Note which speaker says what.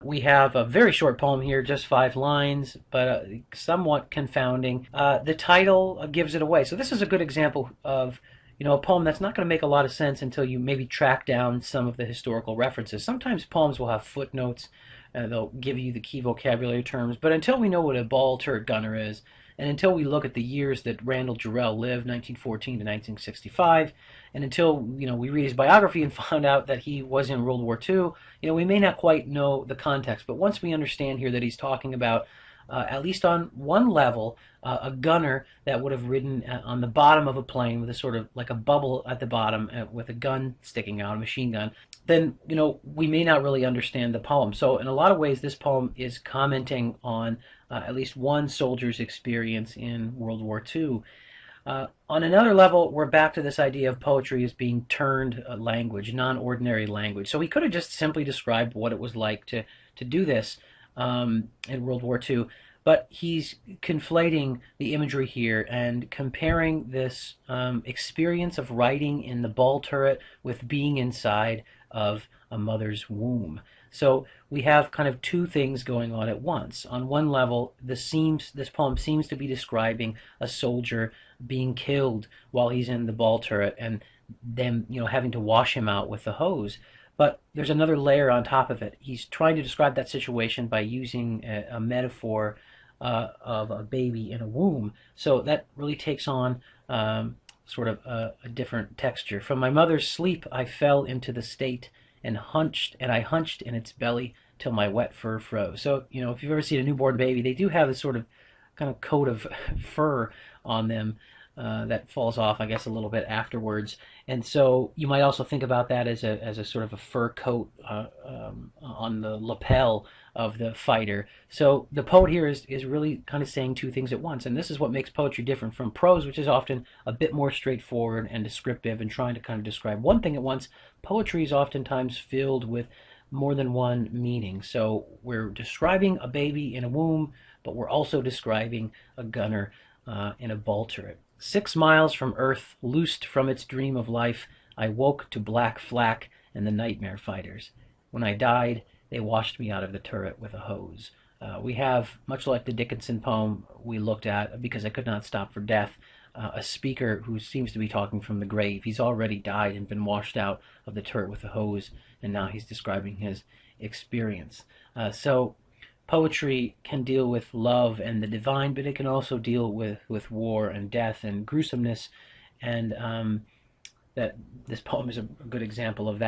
Speaker 1: we have a very short poem here, just 5 lines, but somewhat confounding. The title gives it away. So this is a good example of a poem that's not going to make a lot of sense until you maybe track down some of the historical references. Sometimes poems will have footnotes, they'll give you the key vocabulary terms, but until we know what a ball turret gunner is, and until we look at the years that Randall Jarrell lived, 1914 to 1965, and until we read his biography and found out that he was in World War II, we may not quite know the context. But once we understand here that he's talking about, at least on one level, a gunner that would have ridden on the bottom of a plane with a sort of like a bubble at the bottom with a gun sticking out, a machine gun, then we may not really understand the poem. So in a lot of ways, this poem is commenting on at least one soldier's experience in World War II. On another level, we're back to this idea of poetry as being turned language, non-ordinary language. So he could have just simply described what it was like to do this in World War II, but he's conflating the imagery here and comparing this experience of writing in the ball turret with being inside of a mother's womb. So we have kind of two things going on at once. On one level, this poem seems to be describing a soldier being killed while he's in the ball turret and them having to wash him out with the hose. But there's another layer on top of it. He's trying to describe that situation by using a metaphor of a baby in a womb. So that really takes on sort of a different texture. From my mother's sleep, I fell into the state and I hunched in its belly till my wet fur froze. So if you've ever seen a newborn baby, they do have this sort of kind of coat of fur on them that falls off, I guess, a little bit afterwards. And so you might also think about that as a sort of a fur coat on the lapel of the fighter. So the poet here is really kind of saying two things at once. And this is what makes poetry different from prose, which is often a bit more straightforward and descriptive and trying to kind of describe one thing at once. Poetry is oftentimes filled with more than one meaning. So we're describing a baby in a womb, but we're also describing a gunner in a ball turret. 6 miles from Earth, loosed from its dream of life, I woke to black flak and the nightmare fighters. When I died, they washed me out of the turret with a hose. We have, much like the Dickinson poem we looked at, Because I Could Not Stop for Death, a speaker who seems to be talking from the grave. He's already died and been washed out of the turret with a hose, and now he's describing his experience. So poetry can deal with love and the divine, but it can also deal with war and death and gruesomeness, and that this poem is a good example of that.